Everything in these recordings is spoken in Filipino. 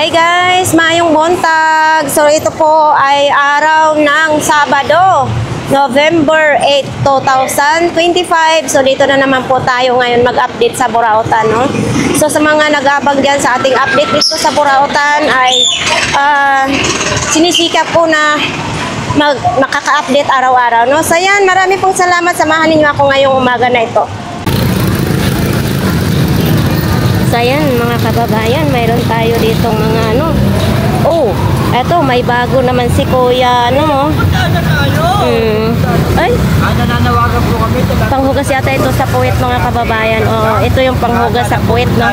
Hi guys, maayong buntag. So ito po ay araw ng Sabado, November 8, 2025. So dito na naman po tayo ngayon mag-update sa Burautan, no? So sa mga nag-abang dyan sa ating update dito sa Burautan ay sinisikap po na makaka-update araw-araw, no? So yan, marami pong salamat. Samahan ninyo ako ngayong umaga na ito. So ayan mga kababayan, mayroon tayo ditong mga oh, eto may bago naman si Kuya, ay, nananawagan po kami. panghugas yata ito sa puwit mga kababayan. Oh, ito yung panghugas sa puwit, no?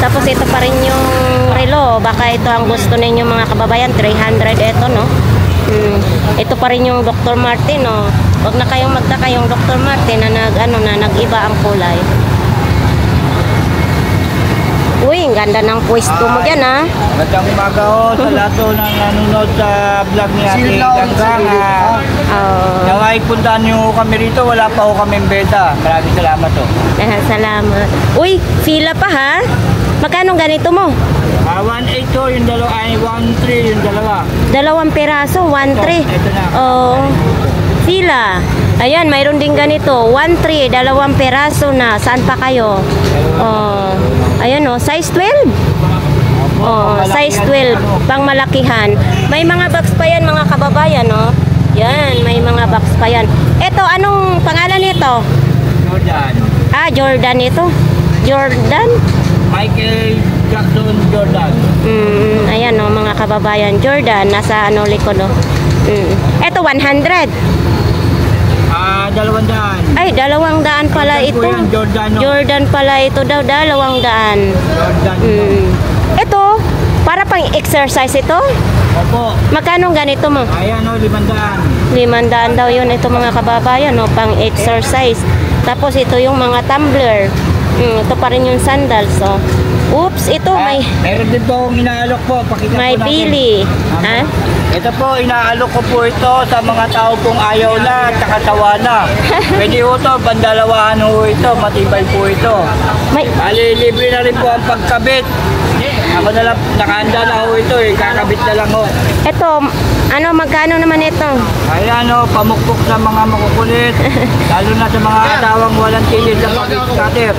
Tapos ito pa rin yung relo, baka ito ang gusto ninyo mga kababayan, 300 ito, no? Ito pa rin yung Dr. Martin, no? Huwag na kayong magtaka yung Dr. Martin na nag-iba ang kulay. Uy, ang ganda ng pwesto mo dyan, ha? Magandang umaga ho sa lahat ng nanonood sa vlog ni Ate Ganggang. Naway puntahan nyo kami rito, wala pa ho kami benta. Maraming salamat ho. Salamat. Uy, fila pa, ha? Magkano ganito mo? 1.8 ho, yung dalawa ay 1.3 yung dalawa. Dalawang piraso, 1.3. Ito na. Oh, fila. Ayan, mayroon din ganito, 1.3, dalawang piraso na. Saan pa kayo? Oh, ayan oh, size 12. Oh, size 12, pang malakihan. May mga box pa yan mga kababayan, no? Yan, may mga box pa yan. Ito, anong pangalan nito? Jordan. Ah, Jordan ito. Jordan? Michael Jackson Jordan. Ayan oh, mga kababayan. Jordan, nasa likod oh. Ito, 100. 200. Ay, 200 pala ito. Jordan, no? Jordan pala ito daw, 200. Jordan. Ito, para pang exercise ito? Opo. Magkano ganito mo? Ayan o, 500. 500 daw yun ito mga kababayan, no? Pang exercise. Tapos ito yung mga tumbler. Ito pa rin yung sandals, so. Oops, ito meron din po akong inaalok po. Pakita may po natin. pili. Ha? Ito po, inaalok ko po ito sa mga tao pong ayaw na at sawa na. Pwede po ito, bandalawahan po ito, matibay po ito. Bali, libre na rin po ang pagkabit. Ako na lang, nakahanda na po ito, kakabit na lang po. Ito, magkano naman ito? Ayan o, pamukpok sa mga makukulit. Lalo na sa mga atawang walang tigil sa pag-scatter.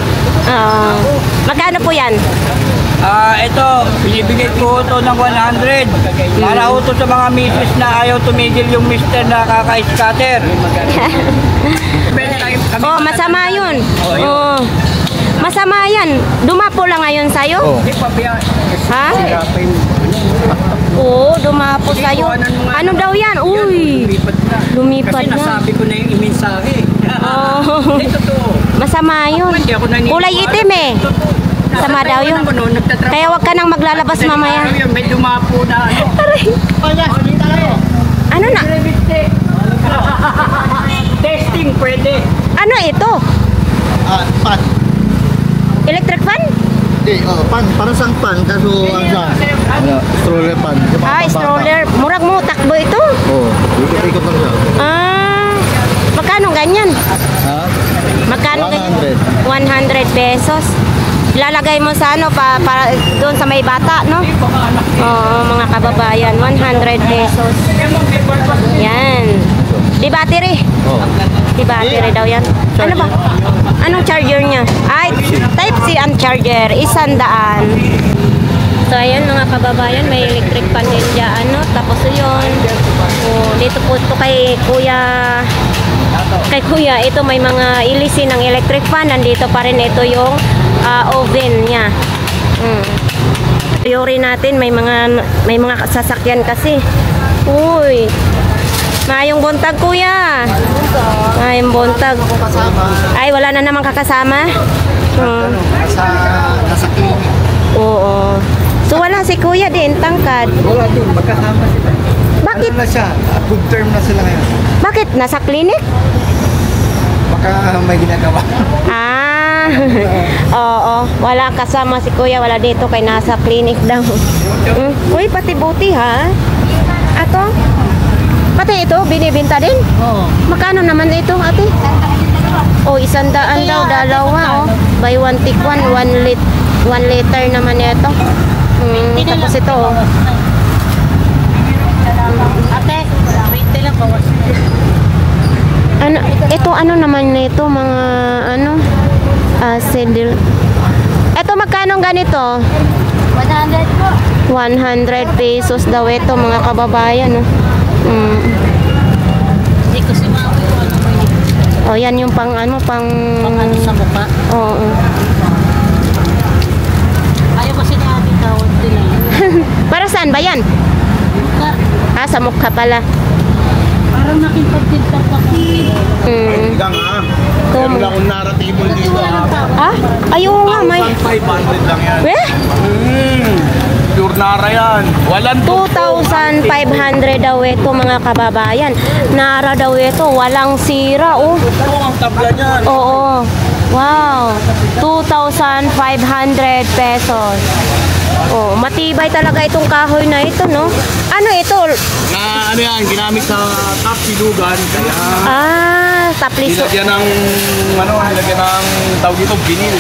Magkano po yan? Ito, binibigay ko ito ng 100. Para ito sa mga misis na ayaw tumigil yung mister na kaka-scatter. Oh, masama yun. Oh, masama yan. Dumapo lang ngayon sa'yo? Ha? Oo, dumapo sa'yo. Ano daw yan? Uy, lumipad na. Nasabi ko na yung imensahe. Oh, masama yun. Kulay itim eh. Sama daw yun. Kaya wag ka nang maglalabas mamaya. May dumapo na Ano na? Testing pwede. Ano ito? Pan. Electric fan? Hindi, pan. Parang sang pan. Kaso, stroller pan. Stroller. Murag mo, takbo ito? Oo, ikot-ikot lang siya. Magkano ganyan? Ha? Magkano 100. 100 pesos. Lalagay mo sa para doon sa may bata, no? Oo, mga kababayan, 100 pesos. Yan. Di battery? Oo. Di battery daw yan. Ano ba? Anong charger niya? Ay, type C ang charger. 100. So, ayan mga kababayan, may electric pan din dyan, no? Tapos yun. Dito po ito kay Kuya. Kay Kuya, ito may mga ilisin ng electric fan. Nandito pa rin ito yung oven niya. Theory natin, may mga sasakyan kasi. Uy. Mayong buntag, Kuya. Mayong buntag. Ay, wala na namang kakasama. Nasa clinic. Oo. So, wala si Kuya din, tangkad. Wala din, magkasama sila. Bakit? Ano na siya? Good term na sila ngayon. Bakit? Nasa clinic? Baka may ginagawa. Oo. Wala kasama si Kuya. Wala dito kay nasa clinic daw. Uy, pati buti ha? Ato? Pati ito, binibinta din? Oo. Magkano naman ito, ate? Oh, 100 daw, dalawa, oh. Buy one, take one, 1 liter naman ito. Tapos ito, oh. Ate, 20 lang bawas. Ano, ito ano naman nito mga ano? Sedil. Ito magkano ganito? 100 po. 100 pesos daw ito mga kababayan, no. Hindi ko si Mama ko ano mo yun. Oh, yan yung pang ano, pang Ano sa mukha. Oo. Ayaw kasi ni ate tawad din lang. Para saan ba yan? Mukha. Sa mukha pala. Parang nakipag-tiktok ako. Ika nga. Meron lang akong naratibo dito. Ayaw nga, may 500 lang yan. eh? Pure nara yan. Walang 2,500 daw ito mga kababayan. Nara daw ito, walang sira, oh. Ito ang tabla niyan. Oo. Wow. 2,500 pesos. Oh, matibay talaga itong kahoy na ito, no? Ano ito? Na ano yan, ginamit sa top silugan. Kaya Tapliso. nilagyan ng nilagyan ng tawag dito, vinil.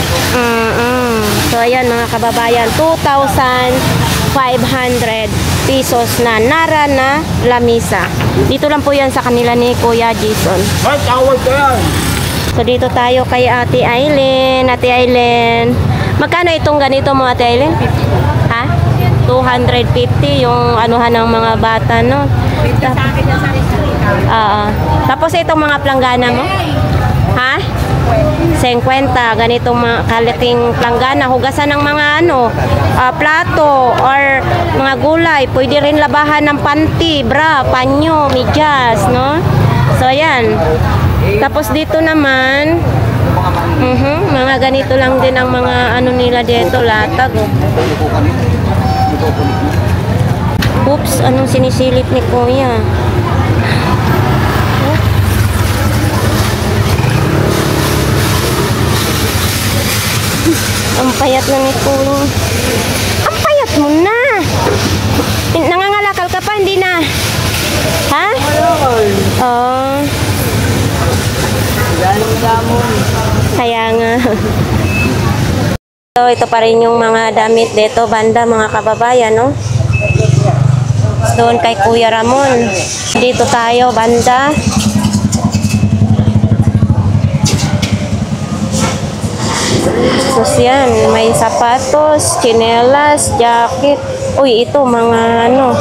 So ayan mga kababayan, 2,500 pesos na nara na lamisa. Dito lang po yan sa kanila ni Kuya Jason. Ay, tawag ko yan. So dito tayo kay Ate Aileen. Ate Aileen, magkano itong ganito mo, Ate Aileen? Ha? 250 yung anuhan ng mga bata, no? Tapos itong mga planggana mo? Ha? 50, ganitong mga kalating planggana, hugasan ng mga ano, plato or mga gulay, pwede rin labahan ng panty, bra, panyo, medyas, no? So ayan. Tapos dito naman, mga ganito lang din ang mga ano nila dito, latag. Oops, anong sinisilip ni Kuya? Ang payat na ni Kuya. Ang payat mo na! Nangangalakal ka pa, hindi na? Ha? Oo. Kaya nga. So, ito pa rin yung mga damit dito, banda, mga kababayan, no? Doon kay Kuya Ramon. Dito tayo, banda. Tapos yan, may sapatos, tsinelas, jacket. Uy, ito mga ano,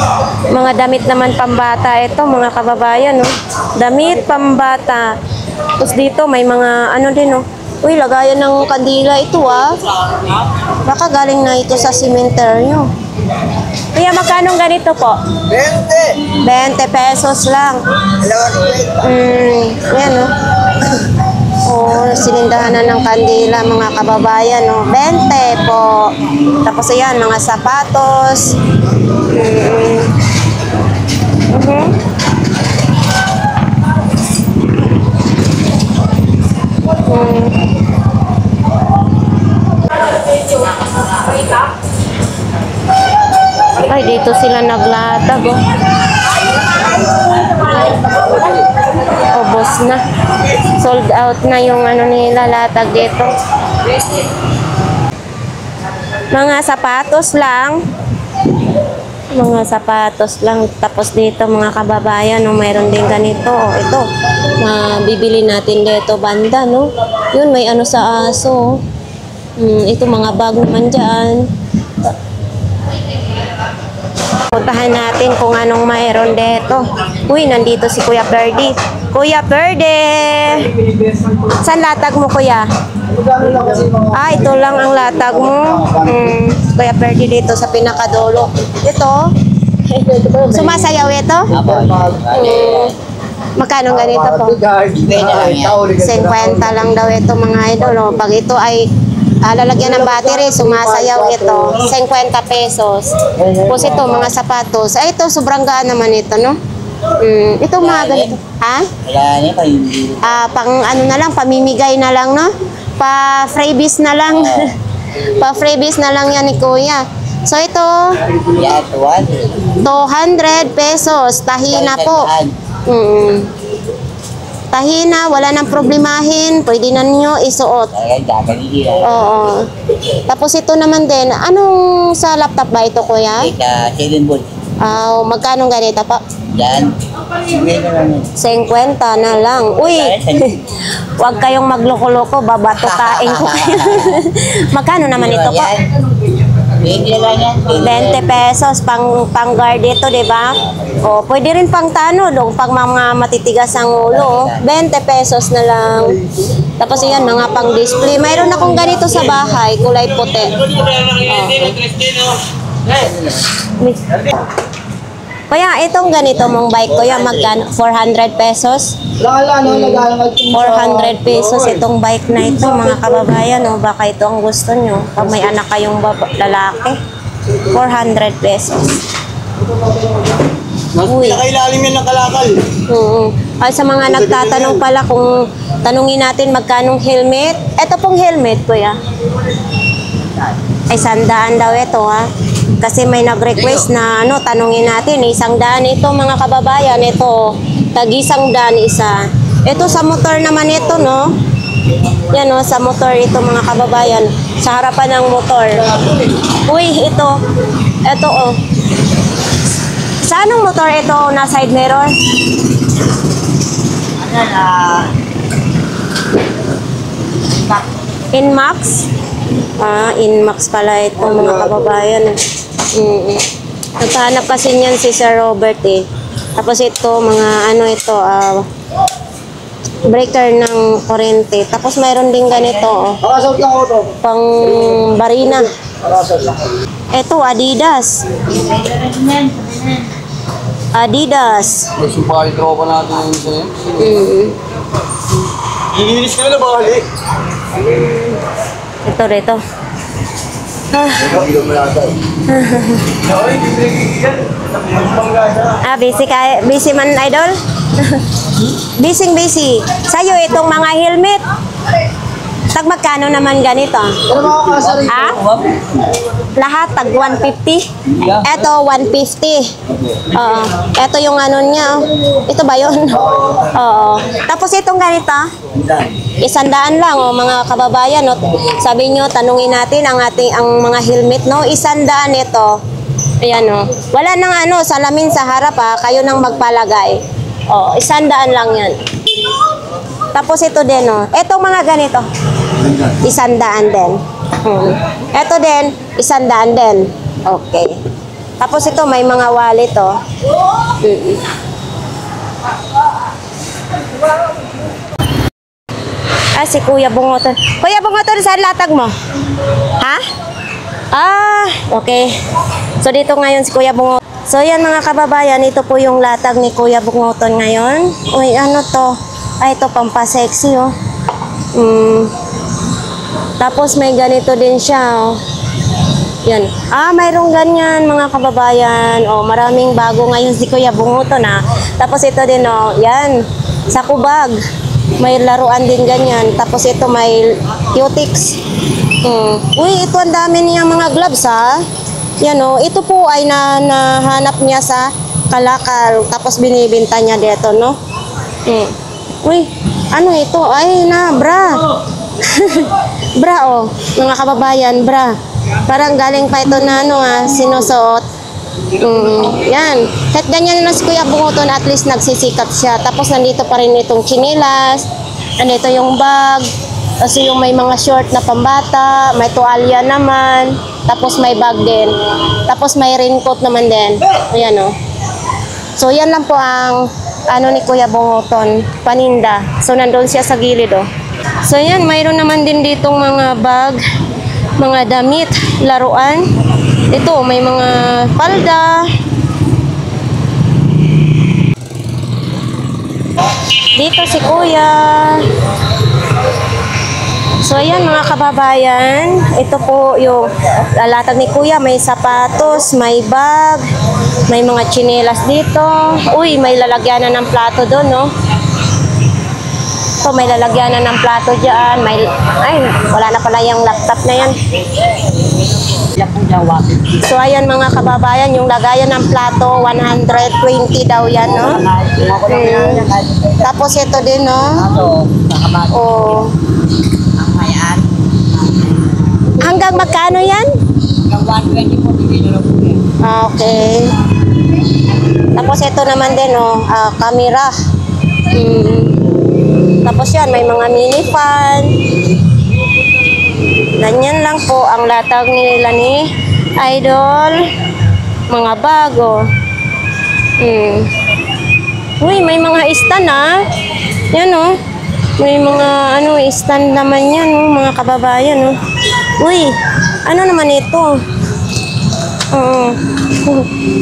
mga damit naman pambata ito, mga kababayan, no? Damit pambata. Tapos dito may mga ano din, no? Uy, lagayan ng kandila ito, ah. Baka galing na ito sa cementerio. Kuya, magkano ganito po? 20 pesos lang. Yan, no? Oh, sinindahan na ng kandila, mga kababayan, no? 20 po. Tapos ayan, mga sapatos. Ay, dito sila naglatag, oh. Ubos na. Sold out na yung ano nila, latag dito. Mga sapatos lang. Mga sapatos lang. Tapos dito, mga kababayan, no, mayroon din ganito. Oh, ito, bibili natin dito, banda, no? Yun, may ano sa aso. Ito, mga bag naman dyan. Puntahan natin kung anong mayroon dito. Uy, nandito si Kuya Ferdy. Kuya Ferdy! Saan latag mo, Kuya? Ito lang ang latag mo. Kuya Ferdy dito sa pinakadulo. Ito? Sumasayaw ito? Magkano ganito po? 50 lang daw ito, mga idol. Pag ito ay lalagyan ng battery, sumasayaw ito. 50 pesos. Tapos ito, mga sapatos. Ay, ito, sobrang gaan naman ito, no? Ito mga ganito. Ha? Pang ano na lang, pamimigay na lang, no? Pa-freebies na lang. Pa-freebies na lang yan ni Kuya. So, ito, 200 pesos. Tahina po. tahina, wala nang problemahin, pwede na nyo isuot. Oo. Tapos ito naman din, anong sa laptop ba ito, kuya? Magkano ganito pa? Yan. 50 na lang. Uy, huwag kayong magloko-loko, babatukain ko kayo. Magkano naman ito po? 20 lang yan. 20 pesos pang guard ito, di ba? O, pwede rin pang tanod, o pag mga matitigas ang ulo, 20 pesos na lang. Tapos yan, mga pang display. Mayroon akong ganito sa bahay, kulay puti. Kuya, itong ganito mong bike, kuya, magkano? 400 pesos? 400 pesos itong bike na ito, mga kababayan. O, baka ito ang gusto nyo. Pag may anak kayong lalaki, 400 pesos. Uy. Nakailalim yan ng kalakal. Ay, sa mga nagtatanong pala kung tanungin natin magkanong helmet. Ito pong helmet, kuya. Ay, 100 daw ito, ha? Kasi may nag-request na tanungin natin, 100 ito, mga kababayan. Ito, tag-100 isa. Ito sa motor naman ito, no? Yan, no, sa motor ito, mga kababayan. Sa harapan ng motor. Uy, ito. Ito, oh. Sa anong motor ito na side mirror? Inmax? Inmax pala ito, mga kababayan. Nagpahanap kasi niyan si Sir Robert eh. Tapos ito, mga ito, breaker ng kurente. Tapos mayroon din ganito, oh. Pang barina. Ito, Adidas. Adidas. Sumpali tropa natin yung sa'yo. Inilis ka na bali. Ito, rito. Busy man, idol? Busy. Sa'yo itong mga helmet. Tag magkano naman ganito? Lahat tag 150. Ito 150. Oo. Ito yung niya. Ito ba yun? Oo. Tapos itong ganito, 100 lang, mga kababayan. Sabi nyo, tanungin natin ang mga helmet, no? 100 ito. Ayan, no? Wala nang salamin sa harap, ha? Kayo nang magpalagay. Oo, 100 lang yan. Tapos ito din, no? Itong mga ganito, 100 din. Ito din, 100 din. Okay. Tapos ito, may mga wallet, oh. Si Kuya Bungoton. Kuya Bungoton, saan latag mo? Ha? Okay. So, dito ngayon si Kuya Bungoton. So, yan mga kababayan, ito po yung latag ni Kuya Bungoton ngayon. Uy, ano to? Ito, pampasexy, oh. Tapos, may ganito din siya, oh. Yan. Mayroong ganyan, mga kababayan. Maraming bago ngayon si Kuya Bungoton, ha. Tapos, ito din, oh. Yan. Sa kubag. May laruan din ganyan. Tapos ito may cutics. Uy, ito ang dami niyang mga gloves, ha. Yan, oh. Ito po ay nahanap niya sa Kalakal. Tapos binibenta niya dito, no? Uy, ano ito? Ay, bra. Bra, oh. Mga kababayan, bra. Parang galing pa ito na, sinusuot. Yan. Kahit ganyan na si Kuya Bungoton, at least nagsisikat siya. Tapos nandito pa rin itong chinilas. Nandito yung bag. Kasi yung may mga short na pambata. May tuwalya naman. Tapos may bag din. Tapos may raincoat naman din. Ayan, oh. So yan lang po ang ni Kuya Bungoton, paninda. So nandun siya sa gilid, oh. So yan, mayroon naman din ditong mga bag, mga damit, laruan. Ito, may mga palda. Dito si Kuya. So, ayan mga kababayan. Ito po yung lalatag ni Kuya. May sapatos, may bag, may mga tsinelas dito. Uy, may lalagyanan ng plato doon, no? Ito, may lalagyanan ng plato dyan. Ay, wala na pala yung laptop na yan. So, ayan mga kababayan, yung lagayan ng plato, 120 daw yan, no? Tapos ito din, no? Oh. Hanggang magkano yan? Okay. Tapos ito naman din, oh, camera. Tapos yan, may mga mini fan. Ganyan lang po ang latag nila ni Idol. Mga bago. Uy, may mga stand Yan oh. May mga stand naman yan oh, mga kababayan oh. Uy, ano naman ito?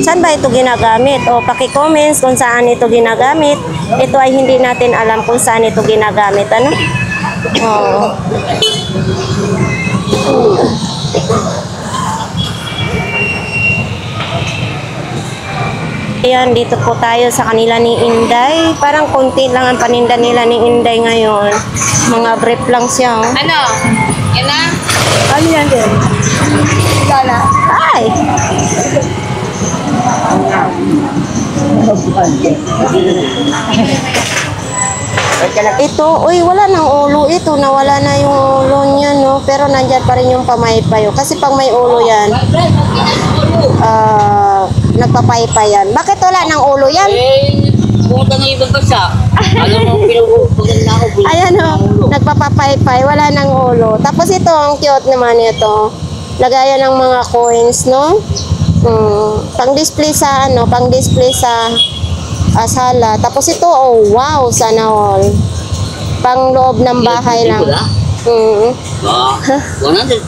Saan ba ito ginagamit? O paki-comments kung saan ito ginagamit. Ito ay hindi natin alam kung saan ito ginagamit. Ano? Ayan, dito po tayo sa kanila ni Inday. Parang konti lang ang paninda nila ni Inday ngayon. Mga brief lang siya. Oh. Ano? Yan na? Ano yan din? Sana. Ay! Ito, uy, wala nang ulo ito. Nawala na yung ulo niya, no? Pero nandyan pa rin yung pamaypayo. Kasi pag may ulo yan, nagpapaypay yan. Bakit wala nang ulo yan? Pumunta ng ibang bansa. Alam mo, pinupugan na ako. Ayan o, nagpapapaypay, wala nang ulo. Tapos ito, ang cute naman ito. Lagayan ng mga coins, no? Pang-display sa, pang-display sa sala. Tapos ito, oh wow, sana all. Pang loob ng bahay lang. 100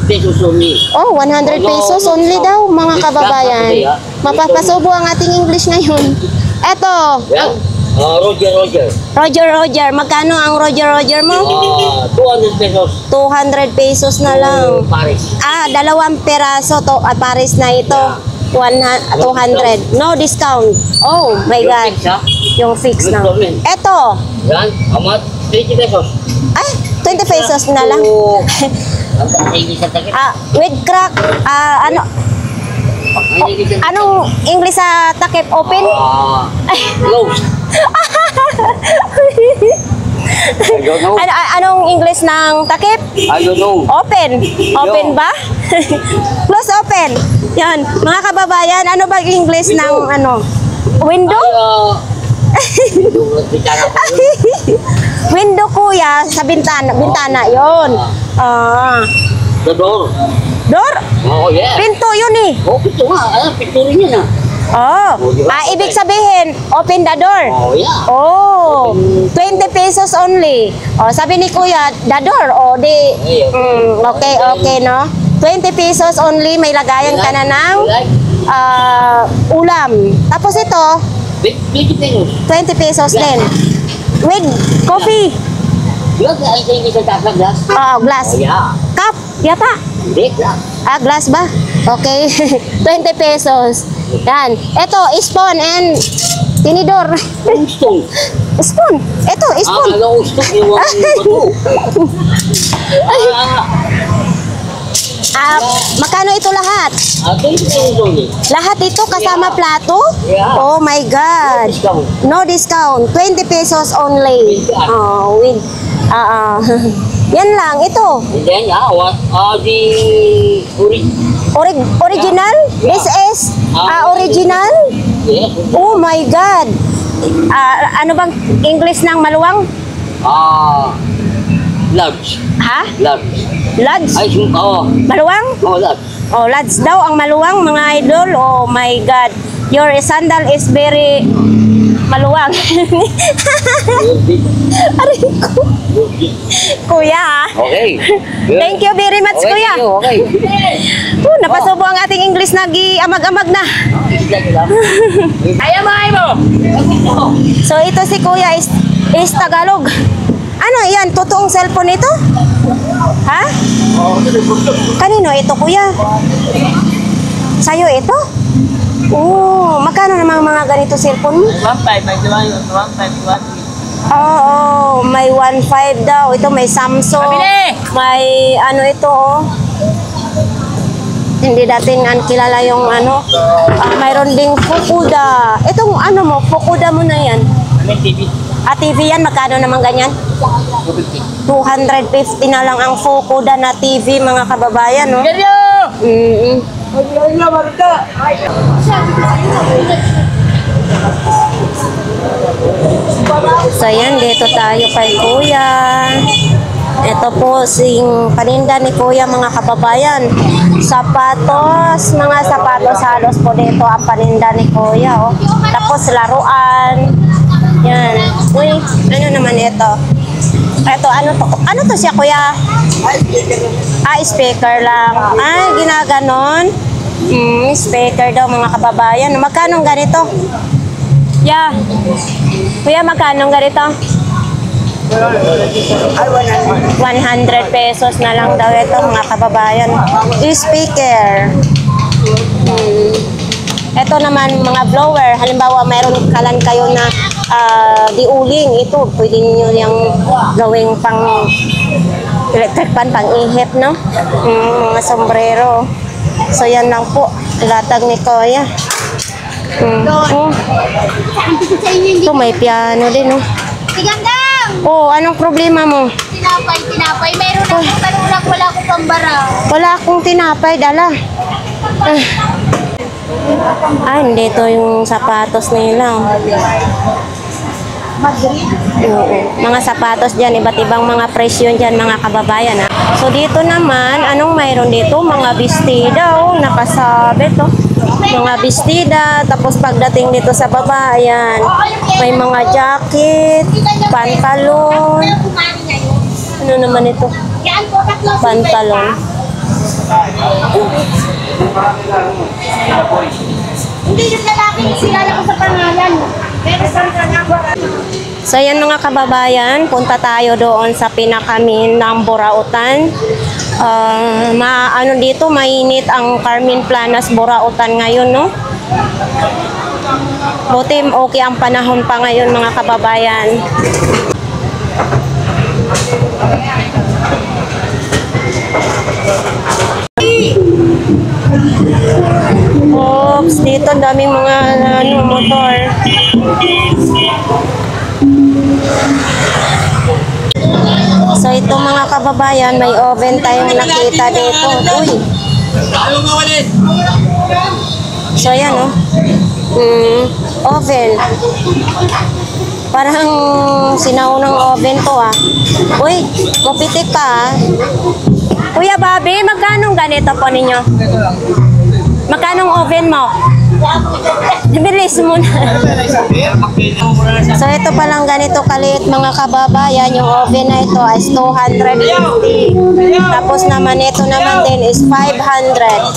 pesos only. Oh, 100 pesos only daw, mga kababayan. Mapapasubo ang ating English ngayon. Eto, Roger. Roger. Magkano ang Roger mo? 200 pesos. 200 pesos na lang. Paris. Dalawang peraso to, Paris na ito. 200. No discount. Oh my God. Yung fix na. Eto. Yan, amat 20 pesos. Ay, 20 pesos na lang. With crack, anong English sa takip? Open? Close. I don't know. Anong English ng takip? I don't know. Open. Open ba? Close open. Yan. Mga kababayan, ano ba English ng window? Window kuya sa bintana. Bintana yon. The door. Door? Oh, yeah. Pinto yun eh. Oh, pinto nga. Pinto rin yun Ibig sabihin, open the door. Oh, yeah. Oh, 20 pesos only. Oh, sabi ni Kuya, the door. Oh, okay, no? 20 pesos only, may lagayan ka na ng ulam. Tapos ito, 20 pesos. 20 pesos din. With coffee. Yun, ay sa hindi sa glass. Glass. Oh, yeah. Cup, yata. Hindi, glass. Glass ba? Okay. 20 pesos. Yan. Ito, spoon and tinidor. Stone. Spoon. Ito, spoon. Alam ko, stone. Yung bato. Magkano ito lahat? 20 pesos only. Lahat ito kasama plato? Yeah. Oh my God. No discount. 20 pesos only. Oh, with yan lang, ito. And then, Original? Yeah. This is original? Yes. Oh my God. Ano bang English ng maluwang? Large. Ha? Large. Lads? Ay, Maluwang? large. Oh, lads daw ang maluwang, mga idol. Oh my God. Your sandal is very maluwang. Aray ko. Kuya. Okay. Thank you very much, Okay, Kuya. okay. Napasubo ang ating English, nag-amag-amag na. Ayaw mo! So ito si Kuya is Tagalog. Ano yan? Totoong cellphone ito? Ha? Kanino ito, Kuya? Sa'yo ito? Magkano namang mga ganito cellphone mo? 1.5, may 1.5. Oo, may 1.5 daw. Ito may Samsung. Pabili! May ito hindi dating kilala yung mayroon ding Fukuda. Itong mo, Fukuda mo na yan. May TV. At TV yan, magkano naman ganyan? 250 na lang ang Fukuda na TV, mga kababayan, no? So yan, dito tayo kay Kuya. Ito po sing paninda ni Kuya, mga kababayan. Sapatos, mga sapatos halos po dito ang paninda ni Kuya, oh. Tapos laruan. Yan. Uy, ano naman ito? Ito, ano to siya, Kuya? Speaker lang. Ginaganon. Speaker daw, mga kababayan. Magkano ganito? Yeah. Kuya, magkano ganito? 100 pesos na lang daw ito, mga kababayan. Speaker. Ito naman, mga blower. Halimbawa, mayroon kalan kayo na diuling. Ito, pwede nyo yung gawing pang electric pan, pang ihip, no? Mga sombrero. So, yan lang po. Latag ni Kuya. Ito, may piano din, no? Tigandang! Oh, anong problema mo? Tinapay. Meron akong tanulang, wala akong pambara. Wala akong tinapay, dala. Hindi ito yung sapatos nila. Oo. Mga sapatos dyan, iba't ibang mga presyo dyan, mga kababayan. Ha? So dito naman, anong mayroon dito? Mga bestida, oh, nakasabit, oh. Mga bestida, tapos pagdating dito sa baba, ayan, may mga jacket, pantalon. Ano naman ito? Pantalon. Hindi yung lalaki, silala ko sa pangalan. Pero sa So yan, mga kababayan, punta tayo doon sa pinakamin ng Burautan. Ano dito, mainit ang Carmen Planas Burautan ngayon, no? Buti okay ang panahon pa ngayon, mga kababayan. Oops, dito ang daming mga motor. So ito, mga kababayan, may oven tayong nakita dito. Uy. So yan, oh. Oven. Parang sinaunang oven to, ah. Uy, mapitik ka, ah. Kuya Bobby, magkano ganito po ninyo? Magkano oven mo? Bilis mo na. So ito palang ganito kaliit, mga kababayan. Yung oven na ito is 250. Tapos naman ito naman din is 500.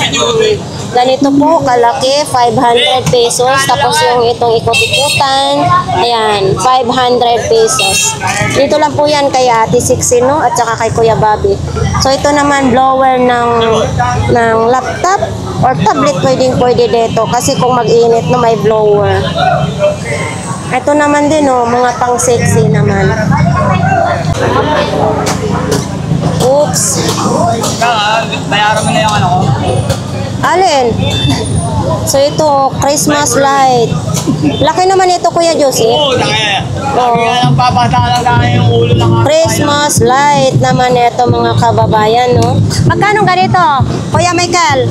Ganito po kalaki, 500 pesos. Tapos yung itong ikot-ikutan, ayan, 500 pesos. Dito lang po yan kay Ate Sixi, no? At saka kay Kuya Bobby. So ito naman blower ng laptop or tablet, pwede dito. Kasi kung mag-init, no, may blower. Ito naman din, oh, mga pang sexy naman. Oops. Bayaran mo na yung ano ko. Alin? So ito, Christmas light. Laki naman ito, Kuya Josie. Oo, laki. Lagi nga lang papatalang tayo yung ulo ng Christmas light naman ito, mga kababayan, no? Magkano ganito, Kuya Michael?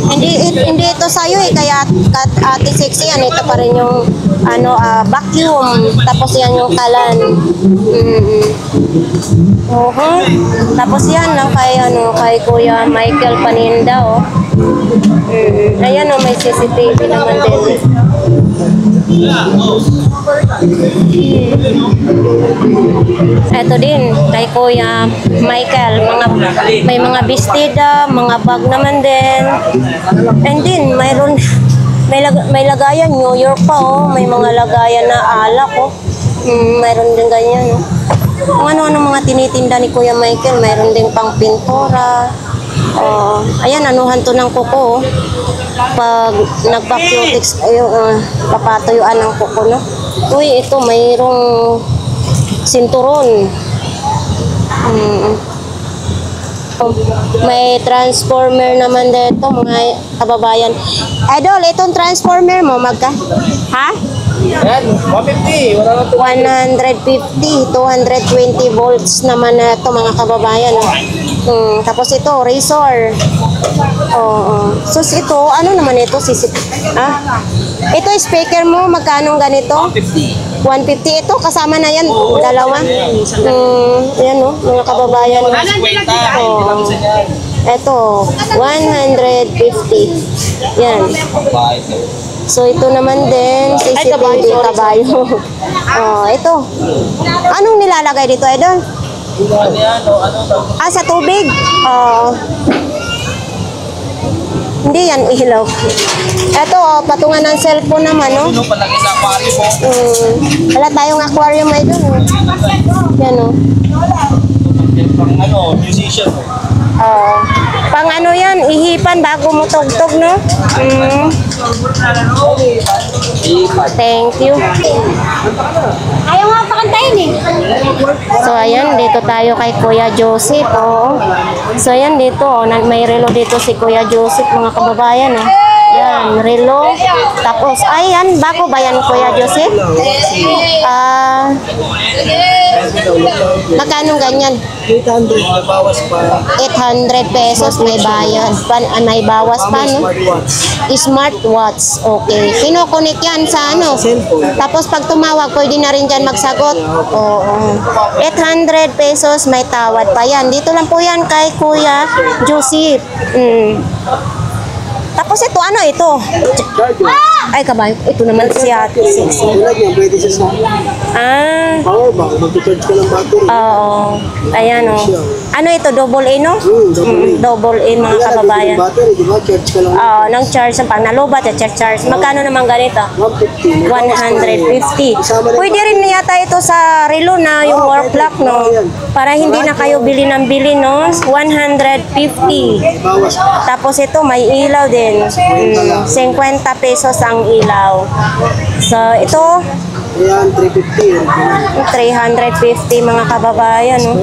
Hindi ito sa'yo, eh, kaya Ate Sexy yan. Ito pa rin yung vacuum. Tapos yan yung kalan. Tapos yan lang kay Kuya Michael paninda, oh. Ayan, oh, may CCTV naman din. Ito din kay Kuya Michael, may mga bestida, mga bag naman din. And din may lagayan New York pa, oh. May mga lagayan na alak, oh. Mayroon din ganyan, oh. Kung ano-ano mga tinitinda ni Kuya Michael, mayroon din pang pintura. Ayan, anuhan to ng kuko, oh. Pag nagpa-cutics kayo, papatuyuan ng kuko, no? Uy, ito mayroong sinturon. May transformer naman dito, mga kababayan. Idol, itong transformer mo, Ha? Yan, 150. Wala na to. 150, 220 volts naman na ito mga kababayan. Tapos ito, Razor. So ito, ano naman ito? Ito, speaker mo, magkano ganito? 150. 150 ito, kasama na yan, dalawa. Yan o, mga kababayan. Ito, 150. Yan. So ito naman din, CCTV, kabayo. Ito. Anong nilalagay dito, Idol? Sa tubig? Hindi yan ilaw. Ito, patungan ng cellphone naman, no? Wala tayong aquarium, Idol. Yan, no? Musician. Pang ano yan, ihipan bago mo tugtog, no? Thank you. Ayaw nga pakantayin eh. So, ayan, dito tayo kay Kuya Joseph, So, ayan, dito, may relo dito si Kuya Joseph, mga kababayan, Yan, relo. Tapos, ayan, bago ba yan, Kuya Joseph? Magkano ganyan? 800 bawas pa. 800 pesos may bayad. May bawas pa, no? Smartwatch. Okay. Kinokonek yan sa ano? Tapos pag tumawag, pwede na rin dyan magsagot. Oo. 800 pesos may tawad pa yan. Dito lang po yan kay Kuya Joseph. Tapos ito, ano ito? Ay, kabayo. Ito naman si Ate Sexy. Tulad yan, pwede siya sa power bank. Mag-charge ka ng battery. Oo. Ayan, Ano ito? Double A, no? Double A, mga kababayan. Battery, di ba? Charge ka lang. Nang charge pag nalobat at charge. Magkano naman ganito? 150. 150. Pwede rin yata ito sa relo na yung work clock, no? Para hindi na kayo bili ng bili, no? 150. Bawas pa. Tapos ito may ilaw din. 50 pesos ang ilaw. So ito Ayan, 350. 350 mga kababayan, no?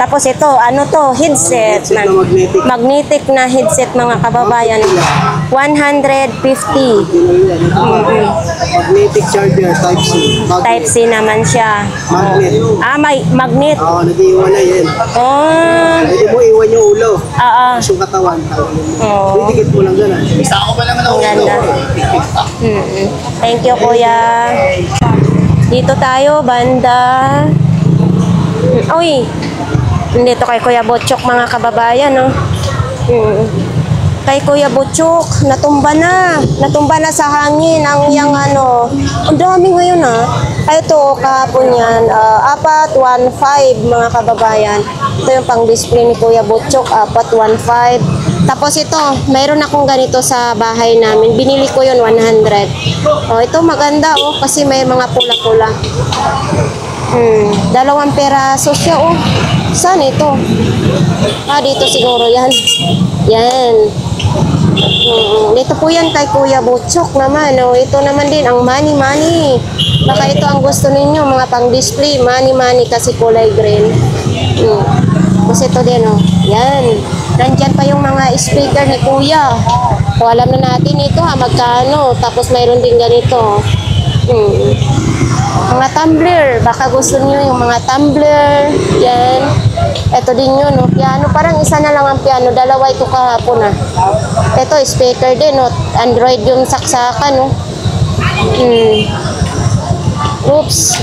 Tapos ito, ano to? Headset. Headset na magnetic. Magnetic na headset, mga kababayan. 150. Magnetic charger, Type-C. Type-C naman siya. Magnet. May magnet. Nag-iwan na yan. Pwede mo iwan yung ulo. Yung katawan. Didikit mo lang gano'n. Isa ako pa naman ang ganda. Thank you, Kuya. Dito tayo, banda. Uy, dito kay Kuya Butchok, mga kababayan, no? Kay Kuya Butchok, natumba na sa hangin ang iyang ano. Ang dami ngayon, Ay, ito, kahapon yan, 415, mga kababayan. Ito yung pang-display ni Kuya Butchok, 415. Tapos ito, mayroon akong ganito sa bahay namin. Binili ko yun, 100. Ito maganda, kasi may mga pula-pula. 2 peraso siya, Saan ito? Dito siguro yan. Yan. Dito po yan kay Kuya Butchok naman. Ito naman din ang money. Baka ito ang gusto ninyo, mga pang-display. Money kasi kulay green. Tapos ito din, Yan. Nandyan pa yung mga speaker ni Kuya. Alam na natin ito, magkano. Tapos mayroon din ganito. Mga tumbler, baka gusto niyo yung mga tumbler. Yan. Ito din yun, piano. Parang isa na lang ang piano. Dalawa ito kahapon, Ito, speaker din, Android yung saksakan, Oops.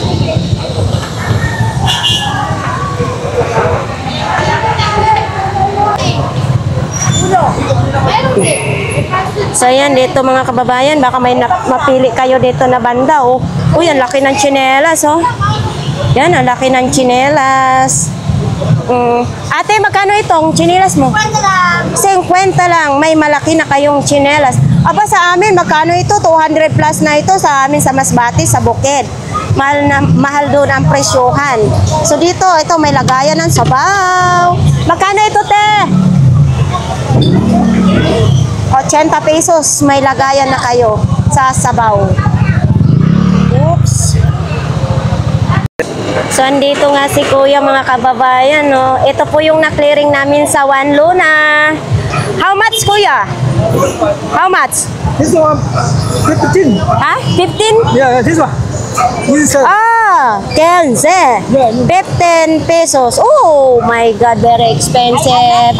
So yan, dito mga kababayan, baka may mapili kayo dito na banda, Uy, ang laki ng tsinelas, Yan, ang laki ng tsinelas. Ate, magkano itong tsinelas mo? 50 lang. May malaki na kayong tsinelas. Aba, sa amin, magkano ito? 200 plus na ito sa amin sa Masbate, sa Bukid. Mahal doon ang presyohan. So dito, ito may lagayan ng sabaw. Magkano ito, te? 80 pesos, may lagayan na kayo sa sabaw. Oops. So, andito nga si Kuya, mga kababayan, Ito po yung na-clearing namin sa One Luna. How much, kuya? How much? This one, 15. Ha? 15? Yeah, this one. This is Ah, 15. 15 pesos. Oh my God, very expensive.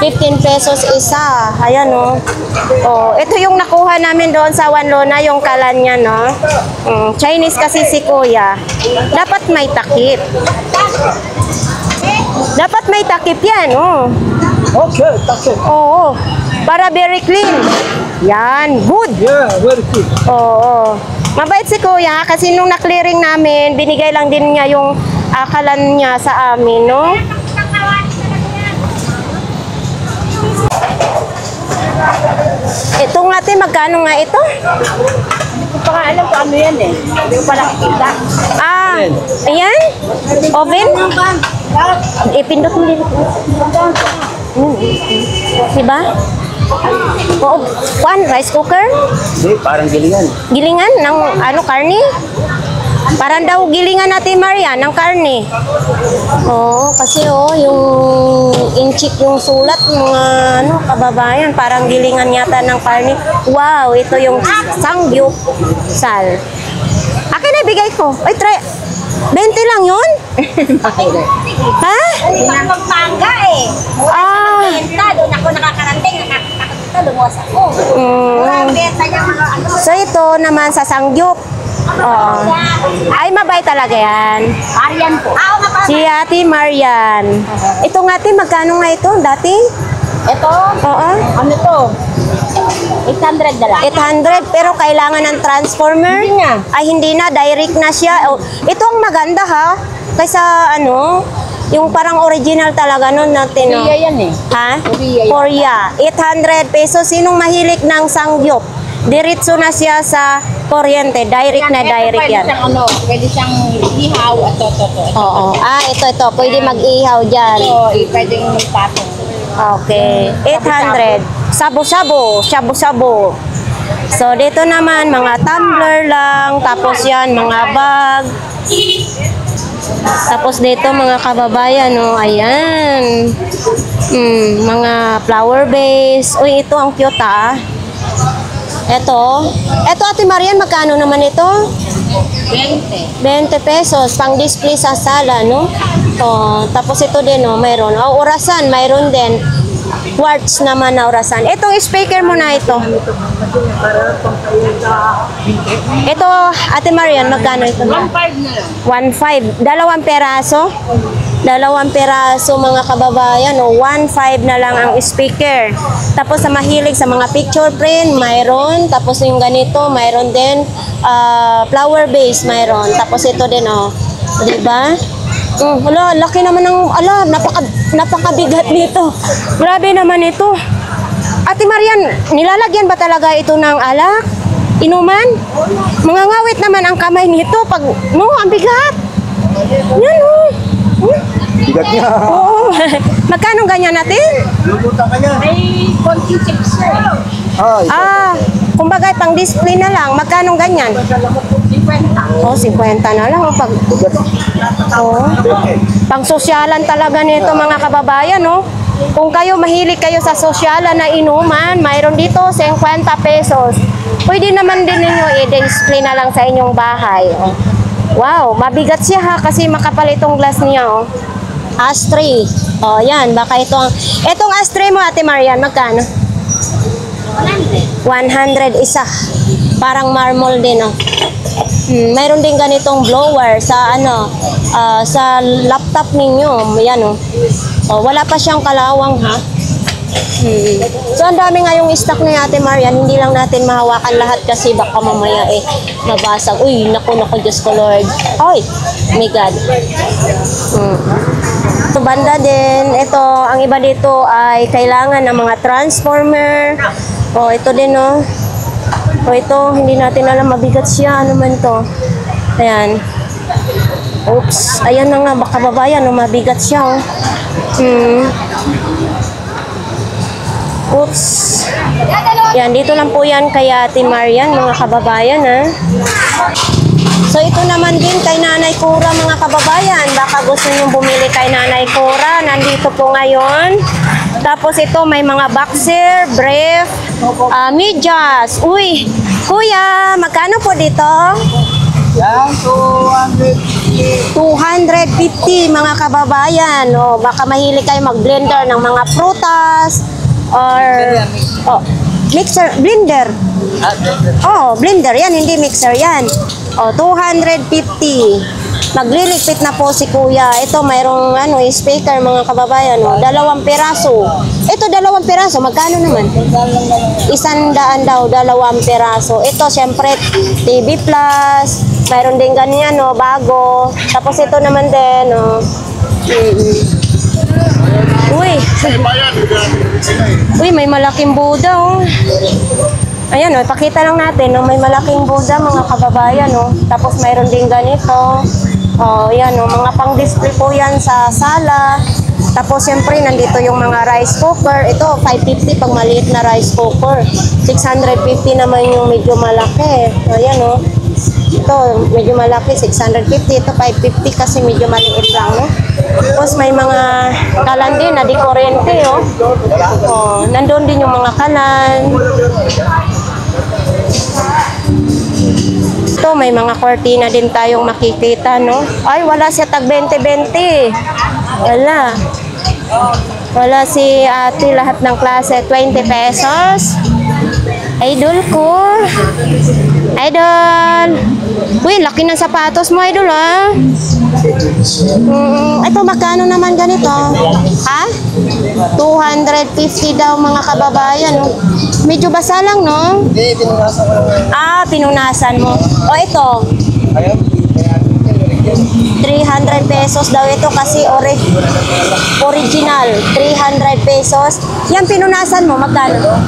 15 pesos isa. Ayan, no. Oh, ito yung nakuha namin doon sa Wanlona, yung kalan niya, no. Chinese kasi si kuya. Dapat may takip. Dapat may takip yan, oh. okay, that's it. Oo. Para very clean. Yan, good. Yeah, very good. Oo. Mabait si kuya kasi nung na-clearing namin, binigay lang din niya yung akalan niya sa amin, no? Ito nga, magkano nga ito? Hindi ko pa nga alam kung ano yan eh. Hindi ko pa nakikita. Ah, ayan? Oven? Ipindot mo din. Diba? Oo. Rice cooker? Hindi, parang gilingan. Gilingan ng ano, karne? Parang daw gilingan natin, Maria, ng karne. Oo, kasi yung inchik yung sulat, mga ano, kababayan, parang gilingan yata ng karne. Wow, ito yung sangyup sal. Akin na, bigay ko. Ay, 20 lang yun? Ha? Hindi na Pampanga eh. Ah. Benta, doon ako nakakarating. Nakakita, lumuwas ako. Ang benta niya mga ano. So, ito naman sa sangyup. Oo. Ay, mabait talaga yan. Marian po. Oo nga pa. Si Ate Marian. Ito nga, ate, magkano nga ito dati? Ito, Oo. ano to? 800 na lang. 800, pero kailangan ng transformer? Hindi na. Ay, hindi na. Direct na siya. Oh, ito ang maganda, ha? Kaysa, ano, yung parang original talaga nun natin, no? Korea yan eh. Ha? Korea yan. Korea. 800 pesos. Sinong mahilig ng sangyup? Diretso na siya sa kuryente. Direct na direct yan. Pwede siyang ihaw at to. Oo. Ah, ito. Pwede mag-ihaw dyan. So, pwedeng patong. Okay. 800. Shabu-shabu. Shabu-shabu. So, dito naman, mga tumbler lang. Tapos yan, mga bag. Tapos dito, mga kababayan, no? Ayan. Mga flower vase. Uy, ito ang cute, ah. Ito, Ate Marian, magkano naman ito? 20. 20 pesos, pang display sa sala, no? Oh, tapos ito din, no, mayroon. Oh, orasan, mayroon din. Quartz naman na orasan. Itong speaker mo na ito. Ito, Ate Marian, magkano ito? 1.5 na lang. 1.5. Dalawang peraso. Dalawang peraso, mga kababayan. O, 1.5 na lang ang speaker. Tapos sa mahilig sa mga picture print, mayroon. Tapos yung ganito, mayroon din. Flower base, mayroon. Tapos ito din, o. Diba? Wala, laki naman ng, napakabigat nito. Grabe naman ito. Ate Marian, nilalagyan ba talaga ito ng alak? Inuman? Mga ngawit naman ang kamay nito pag, no, ang bigat. Yan, oh. Bigat niya. Oo. Magkano ganyan natin? Lumutan ka niya. May konting chips Ah, kumbaga pang display na lang. Magkano ganyan? 50. Oh, 50 na lang. Pag, pang sosyalan talaga nito, mga kababayan, no? Kung kayo mahilig kayo sa sosyalan na inuman, mayroon dito 50 pesos. Pwede naman din ninyo i-display na lang sa inyong bahay. Oh. Wow, mabigat siya, ha, kasi makapal itong glass niya, oh. Ashtray. Oh, yan, baka itong ashtray mo, Ate Marian, magkano? 100. 100 isa. Parang marble din, oh. Mayroon din ganitong blower sa sa laptop ninyo. Yan, oh. Oh, wala pa siyang kalawang, ha. So, ang dami nga yung stock ni Ate Marian. Hindi lang natin mahawakan lahat kasi baka mamaya mabasag. Uy, naku, Diyos ko, Lord. Ay, my God. Ito, banda din. Ito, ang iba dito ay kailangan ng mga transformer. Oh, ito din, oh. Oh, ito, hindi natin alam. Mabigat siya. Ano man to? Ayan. Oops. Ayan na nga, baka babayan. Oh, mabigat siya, oh. Oops. Yan, dito lang po yan kay Ate Marian, mga kababayan, ha. So, ito naman din kay Nanay Cora, mga kababayan. Baka gusto nyo bumili kay Nanay Cora. Nandito po ngayon Tapos ito may mga boxer, brief, medyas. Uy, kuya, magkano po dito? Yan, 250. 250 mga kababayan. O, baka mahilig kayo mag-blender ng mga prutas or mixer, blender. Oh, blender yan, hindi mixer yan. Oh, 250. Magliligpit na po si kuya. Ito mayroong speaker mga kababayan. Oh, 2 piraso. Ito 2 piraso. Magkano naman? 100 daw, 2 piraso. Ito syempre TV Plus. Mayroon din ganyan, bago. Tapos ito naman din, Uy, may malaking Buddha, Ayan, ipakita lang natin, may malaking Buddha, mga kababayan, Tapos mayroon din ganito. Yan, mga pang-display po yan sa sala. Tapos, siyempre, nandito yung mga rice cooker. Ito, 550 pag maliit na rice cooker. 650 naman yung medyo malaki. Ayan, Ito, medyo malaki, 650. Ito, 550 kasi medyo maliit lang, Tapos, may mga kalan din na di kuryente, nandun din yung mga kalan. Ito, may mga cortina din tayong makikita, Ay, wala siya tag 20-20. Wala si ate, lahat ng klase, 20 pesos. Idol ko. Idol. Uy, laki ng sapatos mo, idol, Ito, magkano naman ganito? Ha? 250 daw, mga kababayan, Medyo basa lang, Hindi, pinunasan ko lang. Pinunasan mo. Ito. 300 pesos daw ito kasi original. 300 pesos. Yan, pinunasan mo, magkano?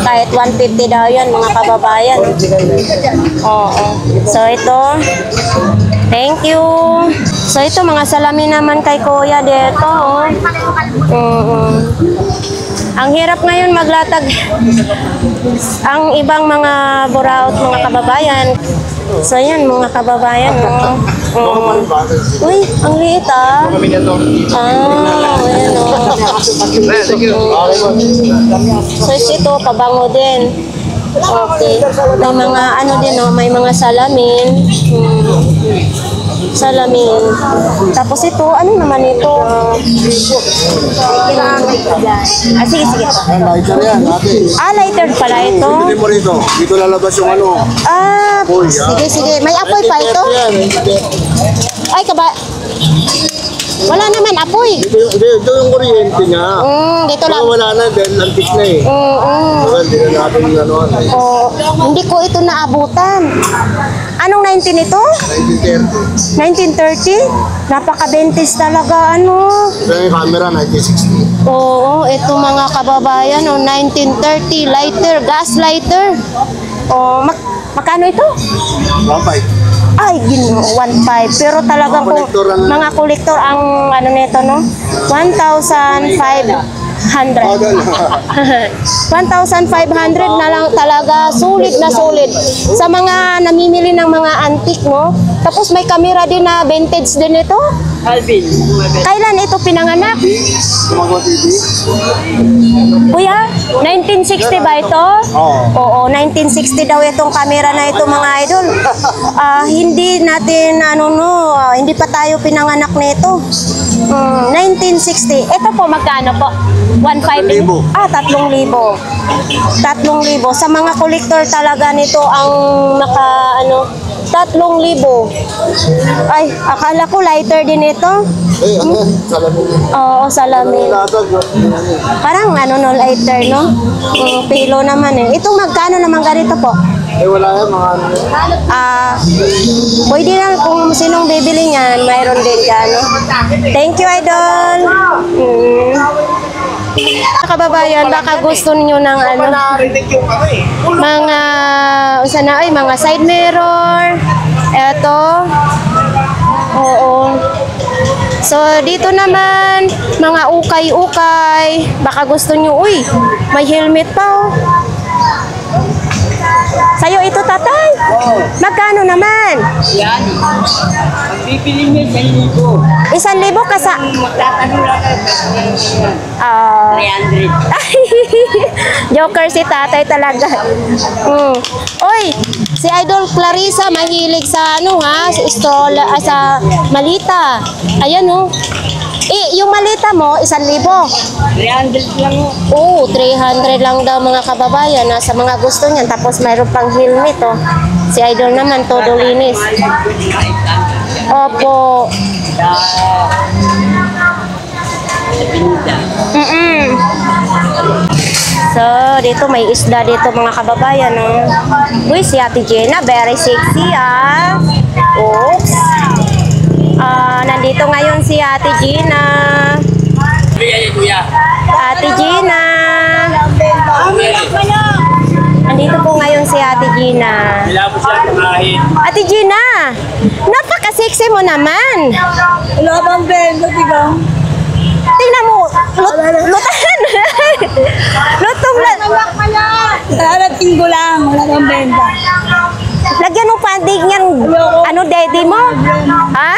Kahit 150 daw yan, mga kababayan. Oo. So, ito. Thank you. So, ito, mga salamin naman kay kuya dito, Ang hirap ngayon maglatag ang ibang mga buraot, mga kababayan. So, yan, mga kababayan, Uy, ang liit, ayan, So, ito, pabango din. Okay. May mga, may mga salamin. Salamin. Tapos ito, ano naman ito? Sige. Lighter yan, ate. Lighter pala ito. Bili mo rito. Dito lalabas yung Sige. May apoy pa ito? Ay, wala naman apoy. Dito yung kuryente niya. Dito lang. Wala na, dahil antik na eh. Hindi na natin Hindi ko ito naabutan. Anong 19 ito? 1930. Napaka-bentis talaga, Ito yung camera, 1960. Oo, ito mga kababayan, 1930, lighter, gas lighter. Magkano ito? 1.5. Ay, 1.5. Pero talagang mga kolektor ang nito, 1,500. 1,500 na lang talaga, sulit na sulit. Sa mga namimili ng mga antique, Tapos may camera din na vintage din ito. Kailan ito pinanganak? Kuya, 1960 ba ito? Oo, 1960 daw itong camera na ito, mga idol. Hindi natin, hindi pa tayo pinanganak nito. 1960. Ito po, magkano po? 1,500? 3,000. 3,000. Sa mga kolektor talaga nito ang 3,000. Ay, akala ko lighter din ito. Salamin. Oo, salamin. Parang lighter, pilo naman Ito, magkano naman ganito po? Wala yan, mga pwede lang kung sinong bibili niyan, mayroon din dyan, Thank you, idol. Kababayan, baka gusto niyo ng mga side mirror. Eto. Oo. So, dito naman, mga ukay-ukay. Baka gusto niyo, may helmet pa, Sa'yo ito, tatay? Oo. Magkano naman? Yan. Ang bibili niya, 1,000. 1,000 ka sa... Magtatanong lang kayo. Ah... 300. Joker si tatay talaga. Oy, si Idol Clarissa mahilig sa ano ha, sa stroller, sa malita. Ayan oh. Yung malita mo, 1,000. 300 lang mo. Oo, 300 lang daw mga kababayan sa mga gusto niyan. Tapos mayroon pang helmet oh. Si Idol naman, todo linis. Opo. So, dito may isda dito mga kababayan, no? Uy, si Ate Jenna, very sexy, ah. Oops. Nandito ngayon si Ate Gina. Ate Gina. Nandito po ngayon si Ate Gina. Ate Gina, napaka-sexy mo naman. Wala bang benda, diba? Tingnan mo, lutan. Lutong lang. Darating ko lang, wala bang benda. Lagyan mo pandig niyan, ano, daddy mo? Ha?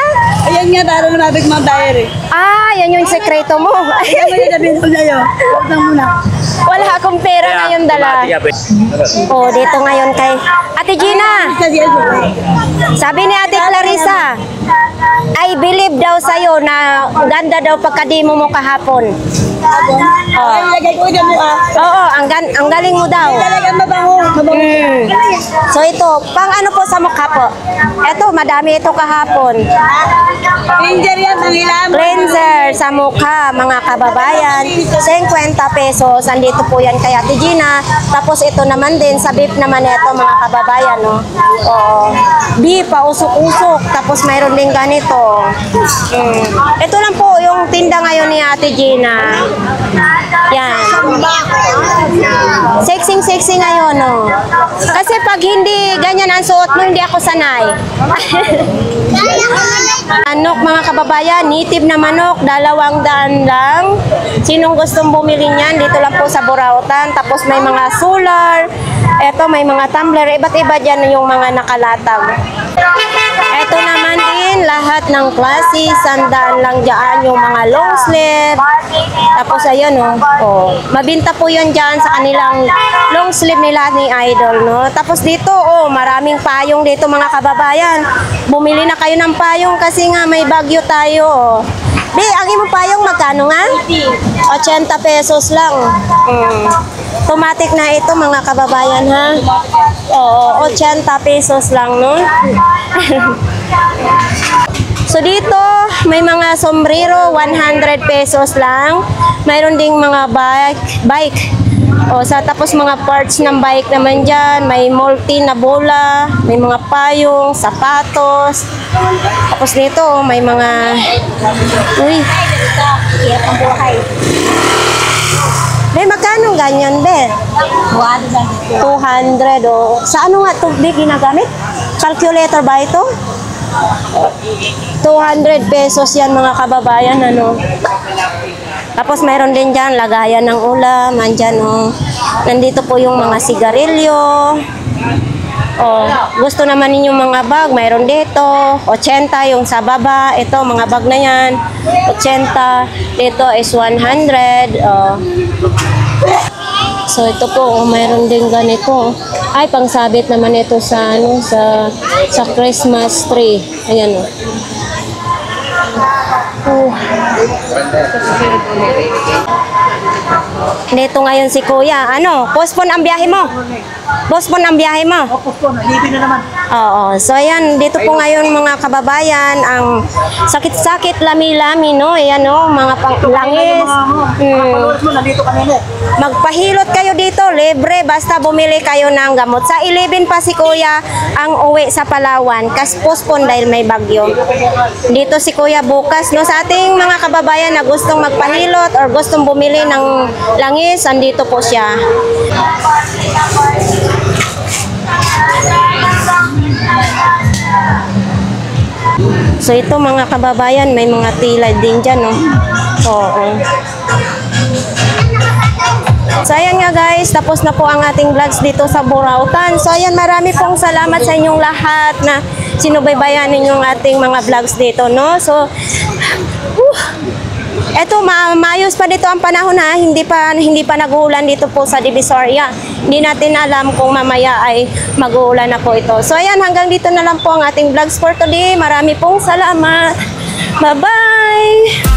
Ayan nga, para lumabig mga diary. Yan yung sekreto mo. Ayan mo yung sabihin ko sa'yo. Huwag na muna. Wala akong pera ngayon dala. Dito ngayon kay Ate Gina. Sabi ni Ate Clarissa, I believe daw sa'yo na ganda daw pagkadimo mo kahapon. Ay, lagay ko dyan mo Oo, ang galing mo daw. Talagang mabango. So ito, pang ano po sa mukha po? Ito, madami ito kahapon. Ranger yan, mangilam. Cleanser sa mukha, mga kababayan. 50 pesos. Andito po yan kay Ate Gina. Tapos ito naman din, sa beef naman ito, mga kababayan. No? Oo. Beef, pausok-usok. Tapos mayroon din ganito. Ito lang po yung tinda ngayon ni Ate Gina. Yan. Sexy ngayon, no? Kasi pag hindi ganyan ang suot mo, hindi ako sanay. Manok, mga kababayan, native na manok, 200 lang. Sinong gustong bumili niyan, dito lang po sa Burautan. Tapos may mga solar, eto may mga tumbler, iba't iba dyan yung mga nakalatag. Eto naman din, lahat ng klase, 100 lang dyan yung mga long sleeve. Tapos ayan mabinta po yun dyan sa kanilang long sleeve nila ni Idol, no? Tapos dito, maraming payong dito mga kababayan. Bumili na kayo ng payong kasi nga may bagyo tayo, Di, ang imong payong magkano nga? 80 pesos lang. Automatic na ito mga kababayan ha. Oo, 80 pesos lang no. So dito, may mga sombrero, 100 pesos lang. Mayroon ding mga bike. Tapos mga parts ng bike naman dyan. May multi na bola, may mga payong, sapatos. Tapos dito, may mga... Uy! Hirap ang buhay. Be, magkano ganyan, be? 200, Sa ano nga ito, be, ginagamit? Calculator ba ito? 200 pesos yan mga kababayan, ano? Tapos mayroon din dyan, lagayan ng ulam, andyan, Nandito po yung mga sigarilyo. Gusto naman ninyong mga bag, mayroon dito. 80 yung sa baba. Ito, mga bag na yan. 80. Dito is 100. So ito po, mayroon din ganito. Ay, pangsabit naman ito sa sa Christmas tree. Ayan Dito ngayon si Kuya. Postpone ang biyahe mo? Postpone ang biyahe mo? Postpone, libre na naman. Oo. So ayan, dito po ngayon mga kababayan, ang sakit-sakit, lami-lami, no? Ayan, mga panglangis. Panood mo, nandito kanina. Magpahilot kayo dito, libre, basta bumili kayo ng gamot. Sa 11 pa si Kuya ang uwi sa Palawan, kasi postpone dahil may bagyo. Dito si Kuya bukas, no? Sa ating mga kababayan na gustong magpahilot or gustong bumili ng langis, andito po siya. So ito mga kababayan, may mga tila din dyan, no? Oo. So ayan nga guys, tapos na po ang ating vlogs dito sa Burautan. So ayan, marami pong salamat sa inyong lahat na sinubaybayan ninyong ating mga vlogs dito, no? So eto, maayos pa dito ang panahon ha. Hindi pa nag-uulan dito po sa Divisoria. Hindi natin alam kung mamaya ay mag-uulan na po ito. So ayan, hanggang dito na lang po ang ating vlogs for today. Marami pong salamat. Bye-bye!